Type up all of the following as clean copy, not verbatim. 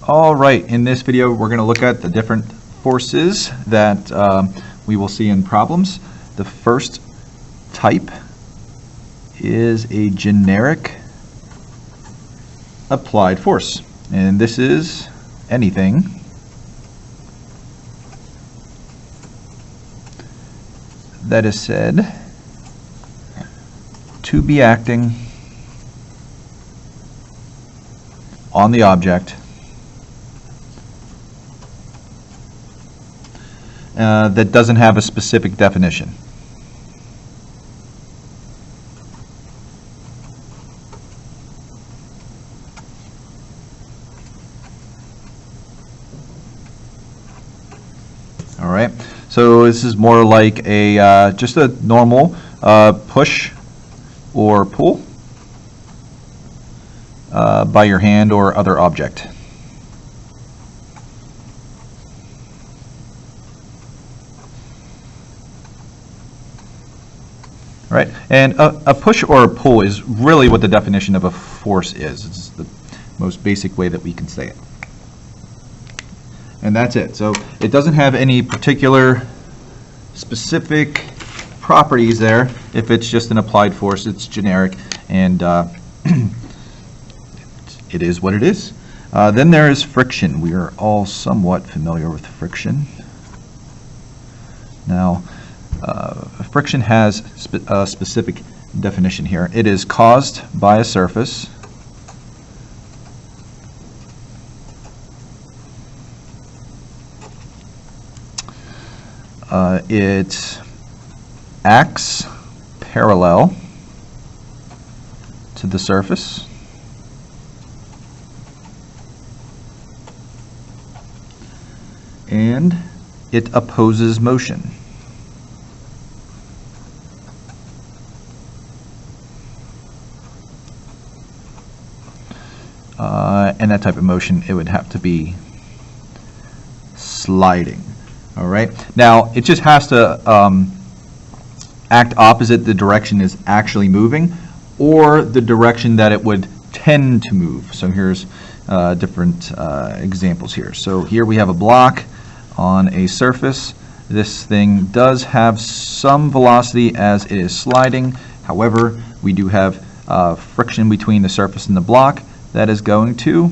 All right, in this video we're going to look at the different forces that we will see in problems. The first type is a generic applied force, and this is anything that is said to be acting on the object that doesn't have a specific definition. All right, so this is more like a just a normal push or pull by your hand or other object. All right, and a push or a pull is really what the definition of a force is. It's the most basic way that we can say it. And that's it. So it doesn't have any particular specific properties there. If it's just an applied force, it's generic, and it is what it is. Then there is friction. We are all somewhat familiar with friction. Now, friction has a specific definition here. It is caused by a surface it acts parallel to the surface, and it opposes motion. And that type of motion, it would have to be sliding. All right. Now, it just has to act opposite the direction is actually moving, or the direction that it would tend to move. So here's different examples here. So here we have a block on a surface. This thing does have some velocity as it is sliding. However, we do have friction between the surface and the block that is going to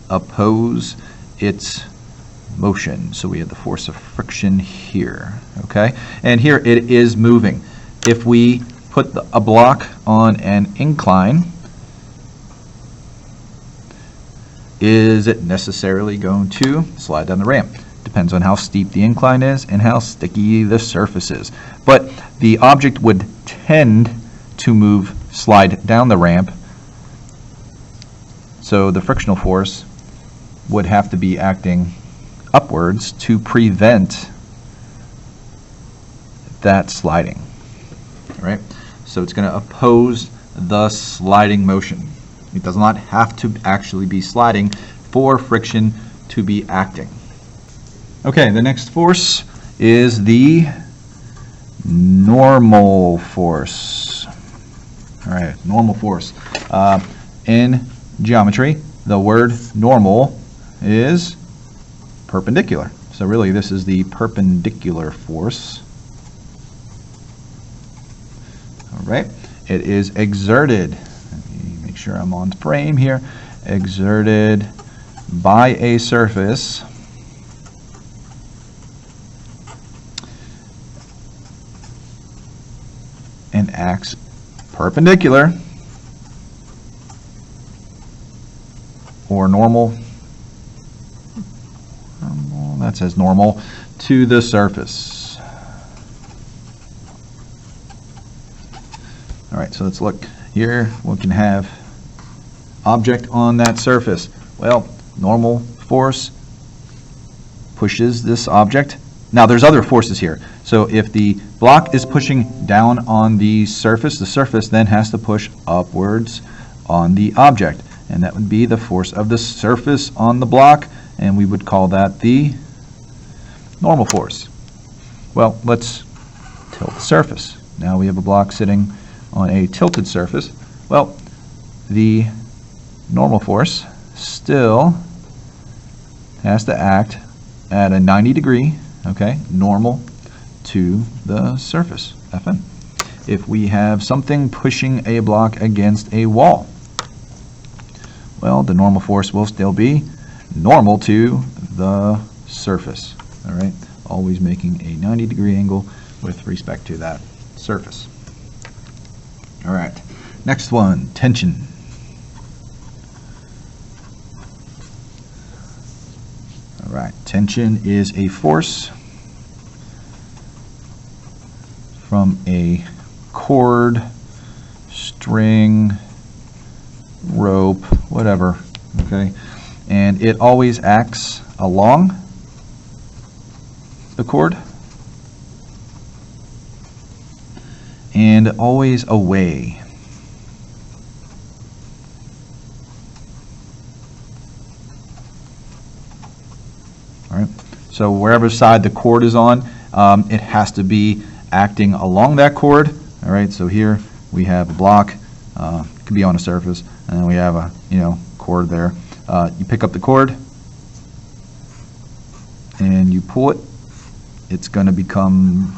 oppose its motion. So we have the force of friction here, okay? And here it is moving. If we put a block on an incline, is it necessarily going to slide down the ramp? Depends on how steep the incline is and how sticky the surface is. But the object would tend to slide down the ramp, so the frictional force would have to be acting upwards to prevent that sliding. All right? So it's going to oppose the sliding motion. It does not have to actually be sliding for friction to be acting. Okay, the next force is the normal force. All right, normal force. In geometry, the word normal is perpendicular. So really this is the perpendicular force. All right, it is exerted. Let me make sure I'm on frame here. Exerted by a surface and acts perpendicular or normal, that says normal, to the surface. All right, so let's look here. We can have object on that surface. Well, normal force pushes this object. Now there's other forces here. So if the block is pushing down on the surface then has to push upwards on the object. And that would be the force of the surface on the block, and we would call that the normal force. Well, let's tilt the surface. Now we have a block sitting on a tilted surface. Well, the normal force still has to act at a 90 degree, okay, normal to the surface, Fn. If we have something pushing a block against a wall, well, the normal force will still be normal to the surface, all right? Always making a 90 degree angle with respect to that surface. All right, next one, tension. All right, tension is a force from a cord, string, rope, whatever, okay? And it always acts along the cord and always away. All right, so wherever side the cord is on, it has to be acting along that cord. All right, so here we have a block, could be on a surface, and then we have a cord there. You pick up the cord and you pull it. It's going to become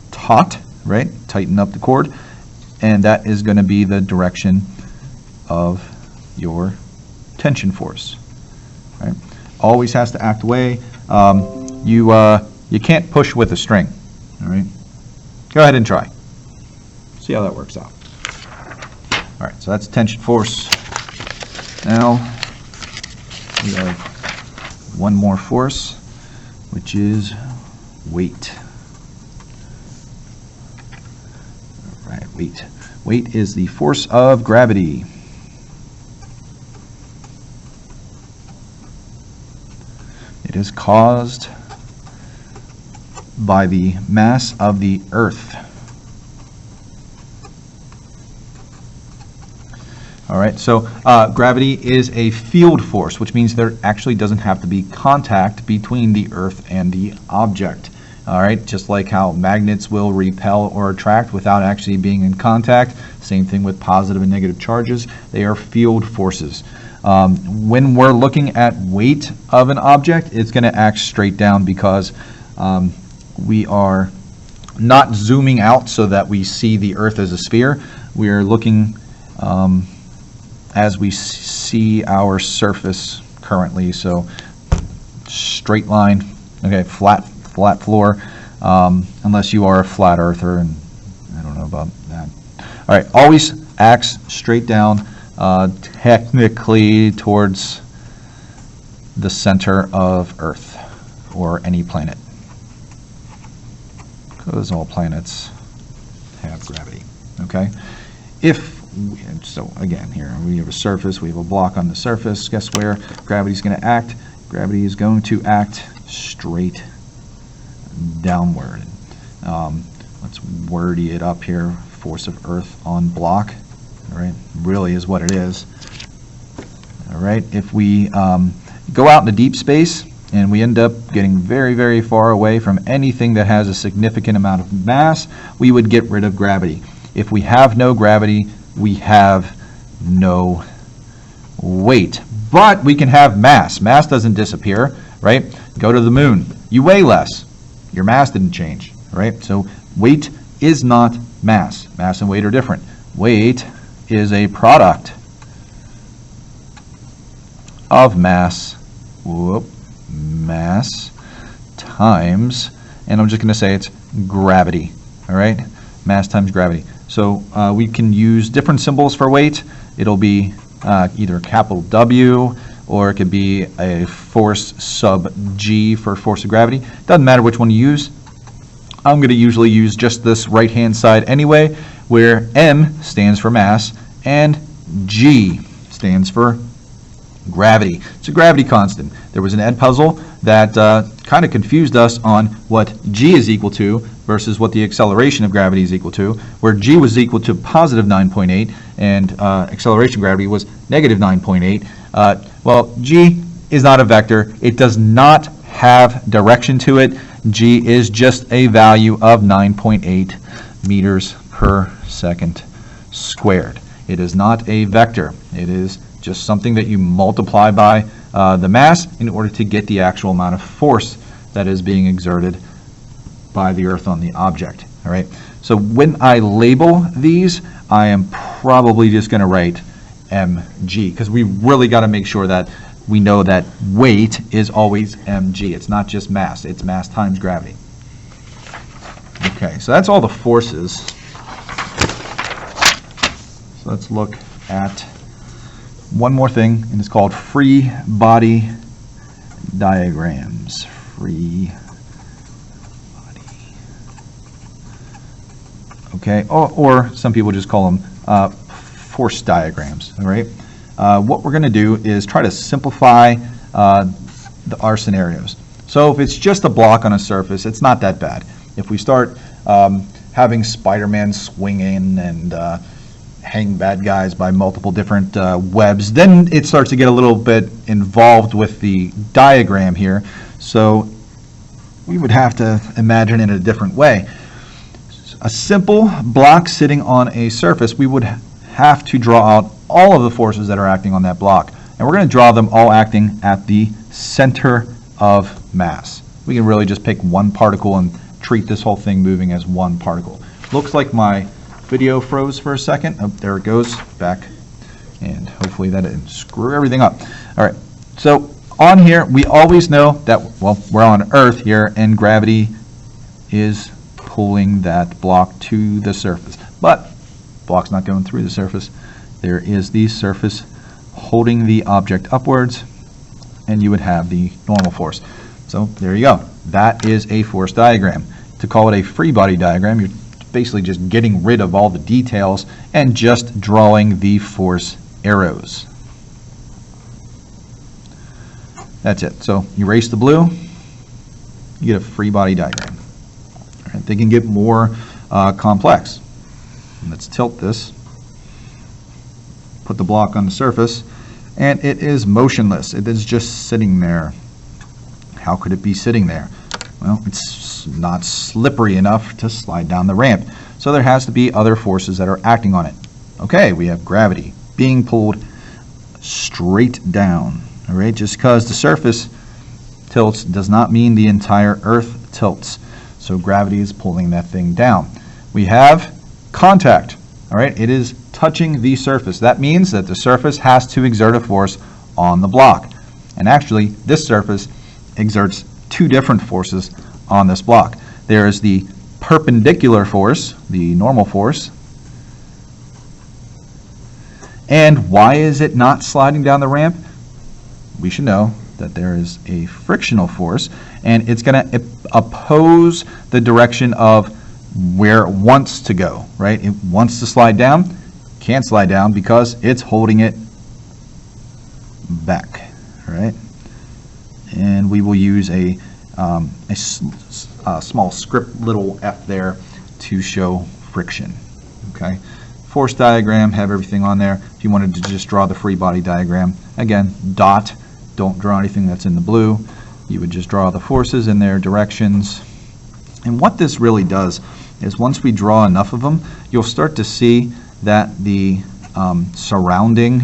taut, right? Tighten up the cord, and that is going to be the direction of your tension force. Right? Always has to act away. You can't push with a string. All right. Go ahead and try. See how that works out. All right. So that's tension force. Now we have one more force, which is weight. All right. Weight. Weight is the force of gravity. It is caused by the mass of the Earth. All right, so gravity is a field force, which means there actually doesn't have to be contact between the Earth and the object. All right, just like how magnets will repel or attract without actually being in contact. Same thing with positive and negative charges. They are field forces. When we're looking at weight of an object, it's going to act straight down because we are not zooming out so that we see the Earth as a sphere. We are looking as we see our surface currently. So straight line, okay, flat floor, unless you are a flat earther, and I don't know about that. All right, always acts straight down, technically towards the center of Earth or any planet, because all planets have gravity. Okay, so again, here we have a surface, we have a block on the surface. Guess where gravity is going to act? Gravity is going to act straight downward. Let's wordy it up here. Force of Earth on block. All right, really is what it is. All right, if we go out into deep space and we end up getting very, very far away from anything that has a significant amount of mass, we would get rid of gravity. If we have no gravity, we have no weight. But we can have mass. Mass doesn't disappear, right? Go to the moon. You weigh less. Your mass didn't change, right? So weight is not mass. Mass and weight are different. Weight is a product of mass, mass times, and I'm just going to say it's gravity, all right? Mass times gravity. So we can use different symbols for weight. It'll be either capital W, or it could be a force sub G for force of gravity. Doesn't matter which one you use. I'm going to usually use just this right-hand side anyway, where M stands for mass and G stands for gravity. It's a gravity constant. There was an Edpuzzle that kind of confused us on what G is equal to versus what the acceleration of gravity is equal to, where G was equal to positive 9.8 and acceleration of gravity was negative 9.8. Well, G is not a vector. It does not have direction to it. G is just a value of 9.8 meters per second squared. It is not a vector. It is just something that you multiply by the mass in order to get the actual amount of force that is being exerted by the Earth on the object. All right. So when I label these, I am probably just going to write mg, because we really got to make sure that we know that weight is always mg. It's not just mass. It's mass times gravity. Okay, so that's all the forces. So let's look at one more thing, and it's called free body diagrams. Free body. Okay, or some people just call them force diagrams. All right. What we're going to do is try to simplify our scenarios. So if it's just a block on a surface, it's not that bad. If we start having Spider-Man swinging and hang bad guys by multiple different webs, then it starts to get a little bit involved with the diagram here. So we would have to imagine it in a different way. A simple block sitting on a surface, we would have to draw out all of the forces that are acting on that block. And we're going to draw them all acting at the center of mass. We can really just pick one particle and treat this whole thing moving as one particle. Looks like my video froze for a second. Oh, there it goes, back. And hopefully that didn't screw everything up. All right, so on here, we always know that, well, we're on Earth here, and gravity is pulling that block to the surface. But block's not going through the surface. There is the surface holding the object upwards, and you would have the normal force. So there you go. That is a force diagram. To call it a free body diagram, you're basically just getting rid of all the details and just drawing the force arrows. That's it. So you erase the blue, you get a free body diagram. All right, they can get more complex. Let's tilt this, put the block on the surface, and it is motionless. It is just sitting there. How could it be sitting there? Well, it's not slippery enough to slide down the ramp. So there has to be other forces that are acting on it. Okay, we have gravity being pulled straight down. All right, just because the surface tilts does not mean the entire Earth tilts. So gravity is pulling that thing down. We have contact. All right, it is touching the surface. That means that the surface has to exert a force on the block. And actually, this surface exerts two different forces on this block. There is the perpendicular force, the normal force. And why is it not sliding down the ramp? We should know that there is a frictional force, and it's going to oppose the direction of where it wants to go, right? It wants to slide down, can't slide down because it's holding it back, right? And we will use a small script little f there to show friction, okay? Force diagram, have everything on there. If you wanted to just draw the free body diagram, again, dot, don't draw anything that's in the blue. You would just draw the forces in their directions. And what this really does is once we draw enough of them, you'll start to see that the surrounding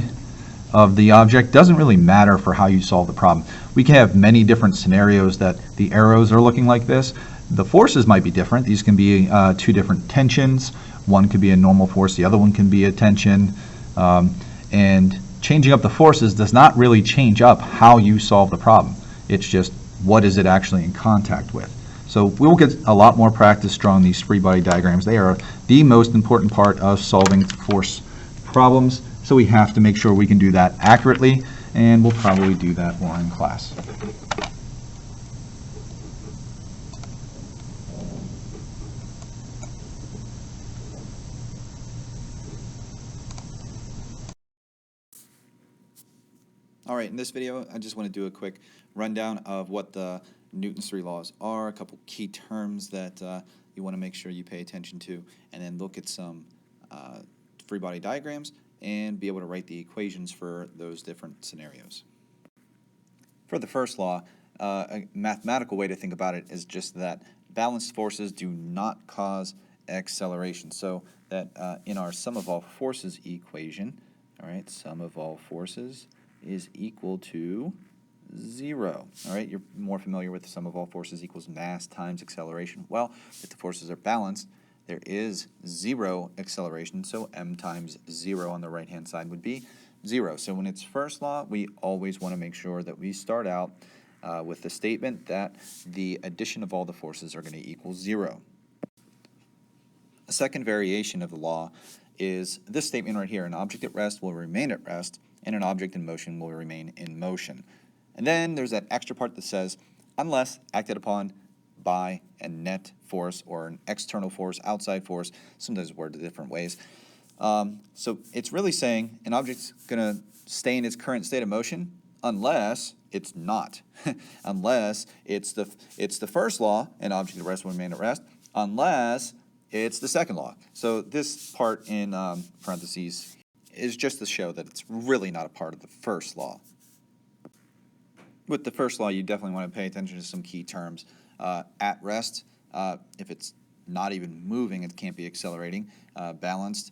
of the object doesn't really matter for how you solve the problem. We can have many different scenarios that the arrows are looking like this. The forces might be different. These can be two different tensions. One could be a normal force, the other one can be a tension. And changing up the forces does not really change up how you solve the problem. It's just what is it actually in contact with. So we will get a lot more practice drawing these free body diagrams. They are the most important part of solving force problems. So we have to make sure we can do that accurately, and we'll probably do that more in class. All right, in this video, I just want to do a quick rundown of what the Newton's 3 laws are, a couple key terms that you want to make sure you pay attention to, and then look at some free body diagrams and be able to write the equations for those different scenarios. For the first law, a mathematical way to think about it is just that balanced forces do not cause acceleration. So that in our sum of all forces equation, all right, sum of all forces is equal to 0. All right, you're more familiar with the sum of all forces equals mass times acceleration. Well, if the forces are balanced, there is 0 acceleration, so m times 0 on the right-hand side would be 0. So when it's first law, we always want to make sure that we start out with the statement that the addition of all the forces are going to equal 0. A second variation of the law is this statement right here: an object at rest will remain at rest, and an object in motion will remain in motion. And then there's that extra part that says, unless acted upon by a net force or an external force, outside force, sometimes worded different ways. So it's really saying an object's going to stay in its current state of motion unless it's not. Unless it's the first law, an object at rest will remain at rest, unless it's the second law. So this part in parentheses is just to show that it's really not a part of the first law. With the first law, you definitely want to pay attention to some key terms. At rest, if it's not even moving, it can't be accelerating. Balanced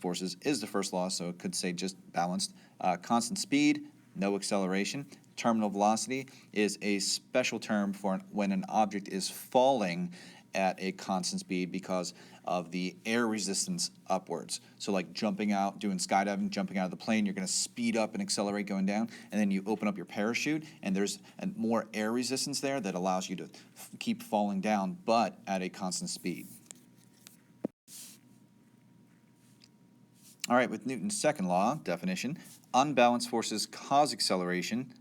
forces is the first law, so it could say just balanced. Constant speed, no acceleration. Terminal velocity is a special term for when an object is falling at a constant speed because of the air resistance upwards. So like jumping out, doing skydiving, jumping out of the plane, you're going to speed up and accelerate going down, and then you open up your parachute, and there's more air resistance there that allows you to keep falling down, but at a constant speed. All right, with Newton's second law definition, unbalanced forces cause acceleration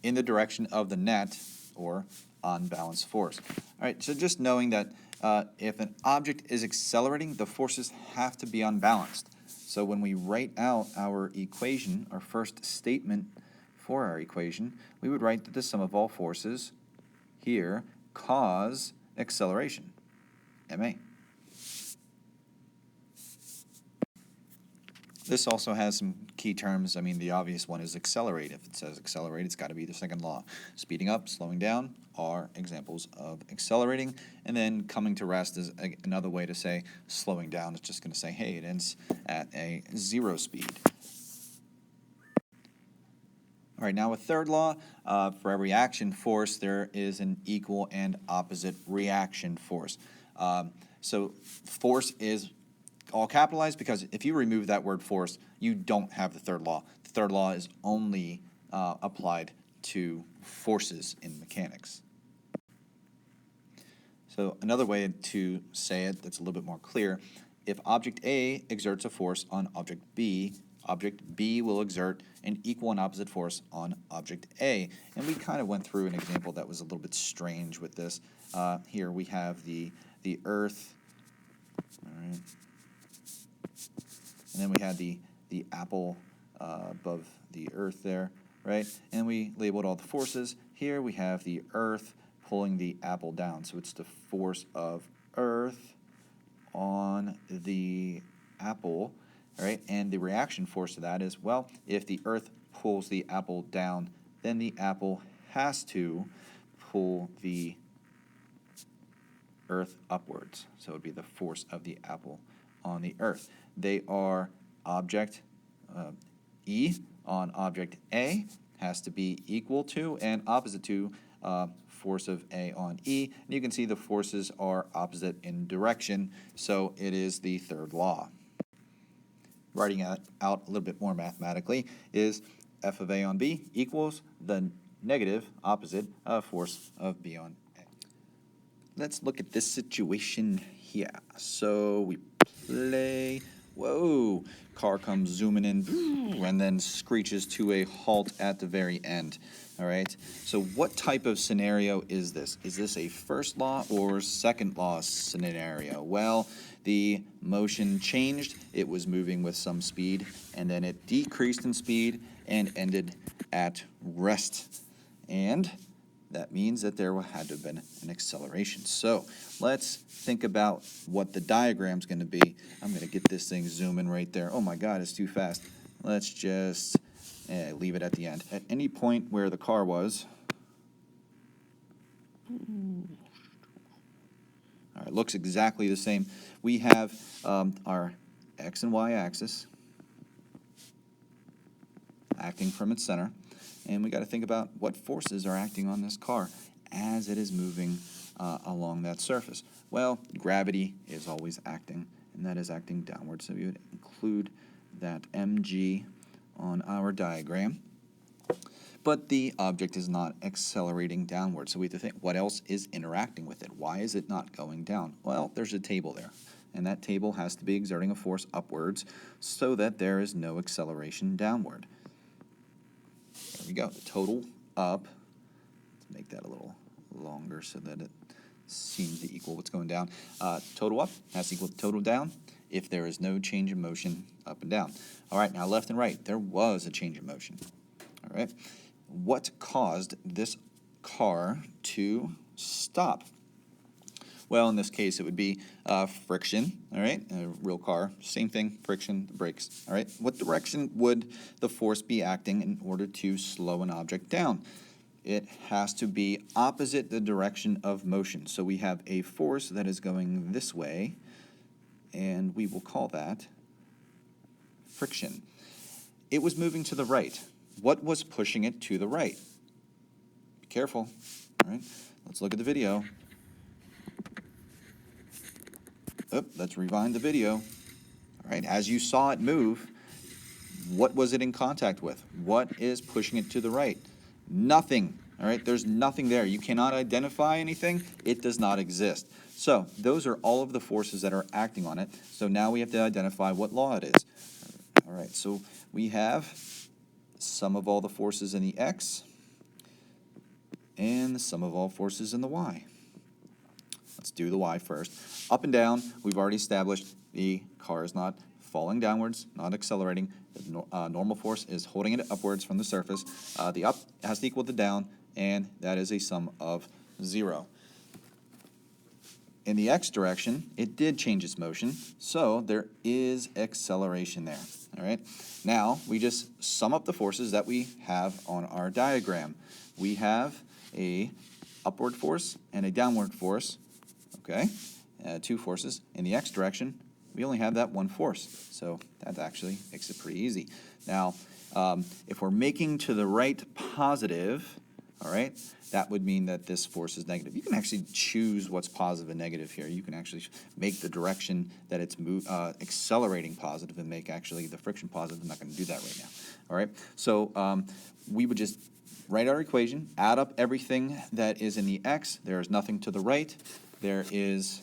in the direction of the net, or unbalanced force. All right, so just knowing that if an object is accelerating, the forces have to be unbalanced. So when we write out our equation, our first statement for our equation, we would write that the sum of all forces here cause acceleration, ma. This also has some key terms. I mean, the obvious one is accelerate. If it says accelerate, it's got to be the second law. Speeding up, slowing down are examples of accelerating. And then coming to rest is another way to say slowing down. It's just going to say, hey, it ends at a 0 speed. All right, now with third law, for every action force, there is an equal and opposite reaction force. So force is all capitalized because if you remove that word force, you don't have the third law. The third law is only applied to forces in mechanics. So another way to say it that's a little bit more clear, if object A exerts a force on object B will exert an equal and opposite force on object A. And we kind of went through an example that was a little bit strange with this. Here we have the Earth, all right. And then we had the apple above the Earth there, right? And we labeled all the forces. Here we have the Earth pulling the apple down. So it's the force of Earth on the apple, right? And the reaction force to that is, well, if the Earth pulls the apple down, then the apple has to pull the Earth upwards. So it would be the force of the apple on the Earth. They are object E on object A has to be equal to and opposite to force of A on E. And you can see the forces are opposite in direction, so it is the third law. Writing it out a little bit more mathematically is F of A on B equals the negative opposite force of B on A. Let's look at this situation here. So we play, whoa, car comes zooming in and then screeches to a halt at the very end. All right, so what type of scenario is this? Is this a first law or second law scenario? Well, the motion changed. It was moving with some speed, and then it decreased in speed and ended at rest. And that means that there had to have been an acceleration. So let's think about what the diagram's going to be. I'm going to get this thing zooming right there. Oh my God, it's too fast. Let's just leave it at the end. At any point where the car was, all right, looks exactly the same. We have our X and Y axis, acting from its center. And we got to think about what forces are acting on this car as it is moving along that surface. Well, gravity is always acting, and that is acting downward. So we would include that mg on our diagram. But the object is not accelerating downward. So we have to think, what else is interacting with it? Why is it not going down? Well, there's a table there. And that table has to be exerting a force upwards so that there is no acceleration downward. There we go. The total up. Let's make that a little longer so that it seems to equal what's going down. Total up has to equal the total down if there is no change in motion up and down. All right, now left and right. There was a change in motion. All right. What caused this car to stop? Well, in this case, it would be friction, all right? A real car, same thing, friction, brakes, all right? What direction would the force be acting in order to slow an object down? It has to be opposite the direction of motion. So we have a force that is going this way, and we will call that friction. It was moving to the right. What was pushing it to the right? Be careful. All right, let's look at the video. Let's rewind the video. All right, as you saw it move, what was it in contact with? What is pushing it to the right? Nothing. All right, there's nothing there. You cannot identify anything. It does not exist. So those are all of the forces that are acting on it. So now we have to identify what law it is. All right, so we have sum of all the forces in the x and the sum of all forces in the y. Let's do the y first. Up and down, we've already established the car is not falling downwards, not accelerating. The normal force is holding it upwards from the surface. The up has to equal the down, and that is a sum of 0. In the x direction, it did change its motion, so there is acceleration there. All right. Now we just sum up the forces that we have on our diagram. We have a upward force and a downward force. Okay, two forces. In the x direction, we only have that one force, so that actually makes it pretty easy. Now, if we're making to the right positive, all right, that would mean that this force is negative. You can actually choose what's positive and negative here. You can actually make the direction that it's accelerating positive and make actually the friction positive. I'm not going to do that right now. All right, so we would just write our equation, add up everything that is in the x. There is nothing to the right. There is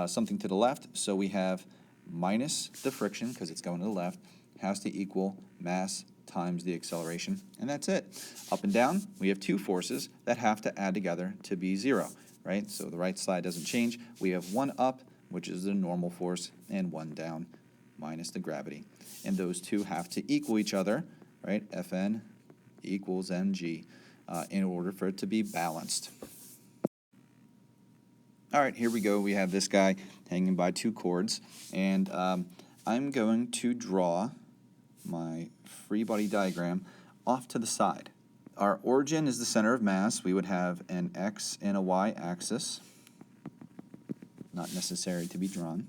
something to the left. So we have minus the friction, because it's going to the left, has to equal mass times the acceleration, and that's it. Up and down, we have two forces that have to add together to be 0, right? So the right side doesn't change. We have one up, which is the normal force, and one down, minus the gravity. And those two have to equal each other, right? Fn equals mg in order for it to be balanced. All right, here we go. We have this guy hanging by two cords, and I'm going to draw my free body diagram off to the side. Our origin is the center of mass. We would have an x and a y axis, not necessary to be drawn,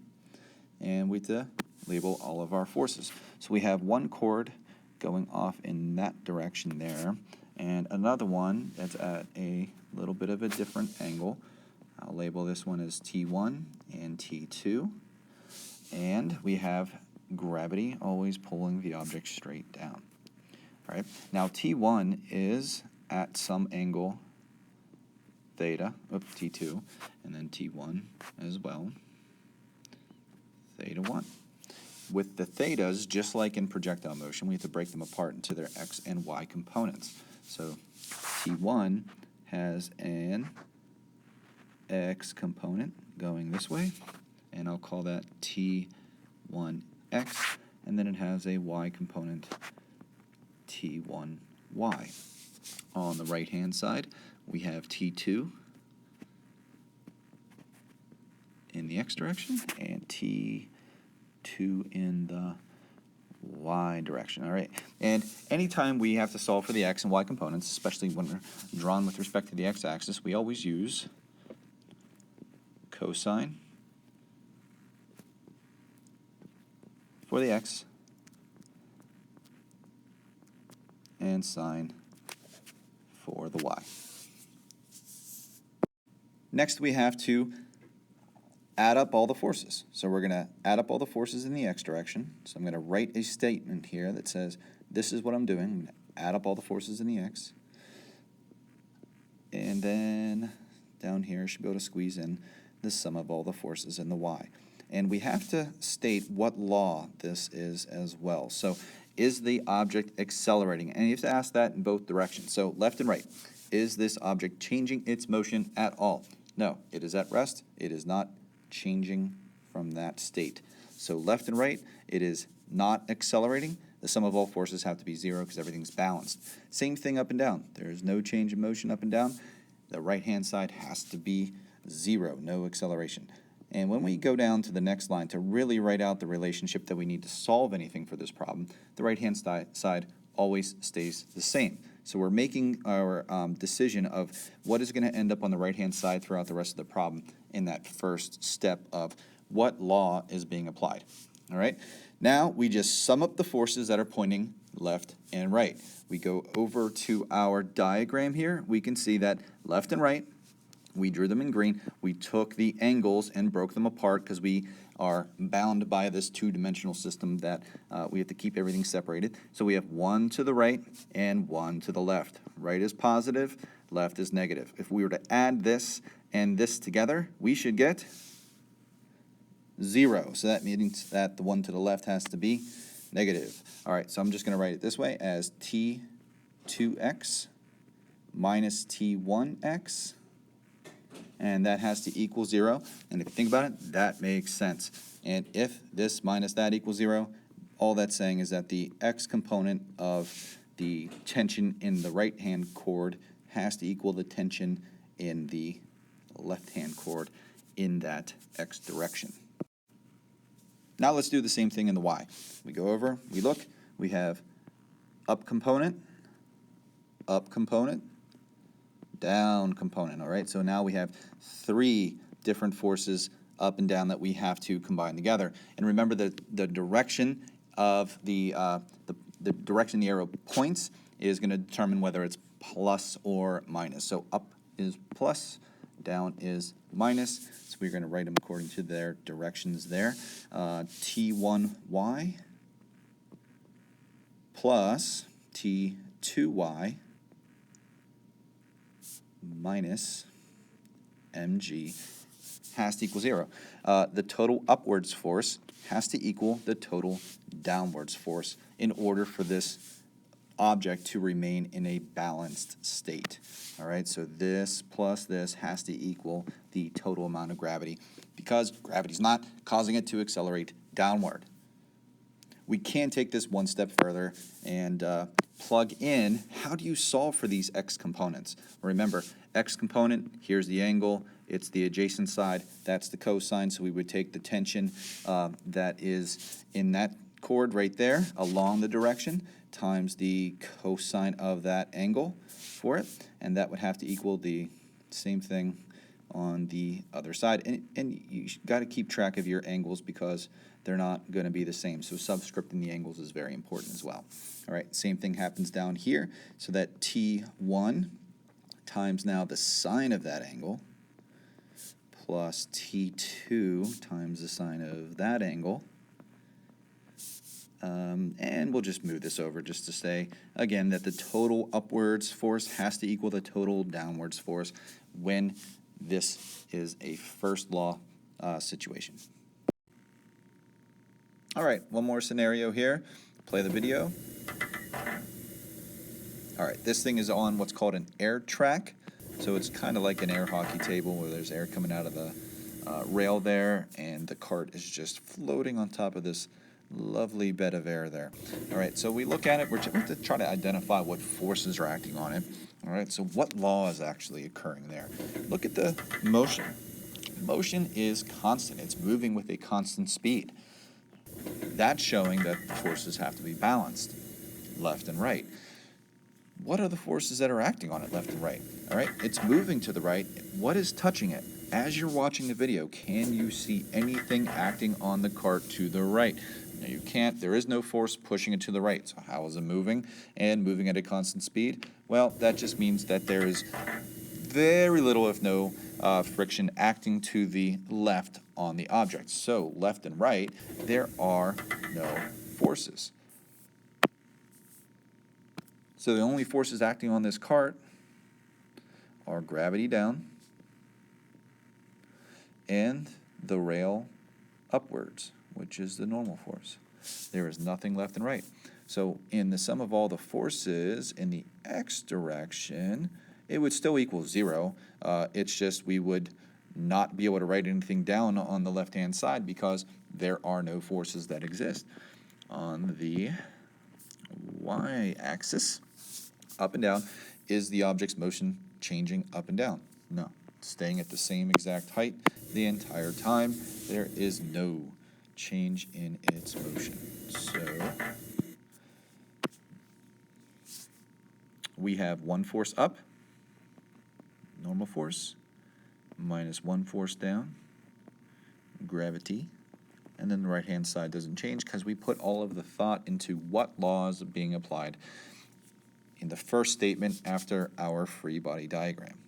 and we have to label all of our forces. So we have one cord going off in that direction there, and another one that's at a little bit of a different angle. I'll label this one as T1 and T2, and we have gravity always pulling the object straight down. All right. Now T1 is at some angle theta, T2, and then T1 as well, theta 1. With the thetas, just like in projectile motion, we have to break them apart into their x and y components. So T1 has an x component going this way, and I'll call that T1x, and then it has a y component, T1y. On the right-hand side, we have T2 in the x direction and T2 in the y direction. All right, and anytime we have to solve for the x and y components, especially when we're drawn with respect to the x-axis, we always use cosine for the x and sine for the y. Next, we have to add up all the forces. So we're going to add up all the forces in the x direction. So I'm going to write a statement here that says, this is what I'm doing. I'm going to add up all the forces in the x. And then down here, I should be able to squeeze in the sum of all the forces in the y. And we have to state what law this is as well. So is the object accelerating? And you have to ask that in both directions. So left and right. Is this object changing its motion at all? No, it is at rest. It is not changing from that state. So left and right, it is not accelerating. The sum of all forces have to be 0 because everything's balanced. Same thing up and down. There is no change in motion up and down. The right-hand side has to be 0, no acceleration. And when we go down to the next line to really write out the relationship that we need to solve anything for this problem, the right-hand side always stays the same. So we're making our decision of what is going to end up on the right-hand side throughout the rest of the problem in that first step of what law is being applied. All right? Now we just sum up the forces that are pointing left and right. We go over to our diagram here. We can see that left and right, we drew them in green. We took the angles and broke them apart because we are bound by this two-dimensional system that we have to keep everything separated. So we have one to the right and one to the left. Right is positive, left is negative. If we were to add this and this together, we should get 0. So that means that the one to the left has to be negative. All right, so I'm just going to write it this way as T2x minus T1x. And that has to equal 0. And if you think about it, that makes sense. And if this minus that equals 0, all that's saying is that the x component of the tension in the right-hand chord has to equal the tension in the left-hand chord in that x direction. Now let's do the same thing in the y. We go over, we look, we have up component, down component, all right? So now we have 3 different forces up and down that we have to combine together. And remember that the direction of the direction the arrow points is going to determine whether it's plus or minus. So up is plus, down is minus. So we're going to write them according to their directions there. T1y plus T2y minus mg has to equal 0. The total upwards force has to equal the total downwards force in order for this object to remain in a balanced state. All right, so this plus this has to equal the total amount of gravity because gravity is not causing it to accelerate downward. We can take this one step further and plug in, how do you solve for these x components? Remember, x component, here's the angle, it's the adjacent side, that's the cosine, so we would take the tension that is in that chord right there along the direction times the cosine of that angle for it, and that would have to equal the same thing on the other side. And you got to keep track of your angles because they're not going to be the same. So subscripting the angles is very important as well. All right, same thing happens down here. So that T1 times now the sine of that angle plus T2 times the sine of that angle. And we'll just move this over just to say, again, that the total upwards force has to equal the total downwards force when this is a first law situation. All right, one more scenario here. Play the video. All right, this thing is on what's called an air track. So it's kind of like an air hockey table where there's air coming out of the rail there, and the cart is just floating on top of this lovely bed of air there. All right, so we look at it. We're trying to try to identify what forces are acting on it. All right, so what law is actually occurring there? Look at the motion. Motion is constant. It's moving with a constant speed. That's showing that the forces have to be balanced, left and right. What are the forces that are acting on it, left and right? All right, it's moving to the right. What is touching it? As you're watching the video, can you see anything acting on the cart to the right? No, you can't. There is no force pushing it to the right. So how is it moving and moving at a constant speed? Well, that just means that there is very little, if no, friction acting to the left on the object. So left and right, there are no forces. So the only forces acting on this cart are gravity down and the rail upwards, which is the normal force. There is nothing left and right. So in the sum of all the forces in the x direction, it would still equal 0. It's just we would not be able to write anything down on the left-hand side because there are no forces that exist. On the y-axis, up and down, is the object's motion changing up and down? No. Staying at the same exact height the entire time. There is no change in its motion. So we have one force up, normal force, minus one force down, gravity, and then the right-hand side doesn't change because we put all of the thought into what laws are being applied in the first statement after our free body diagram.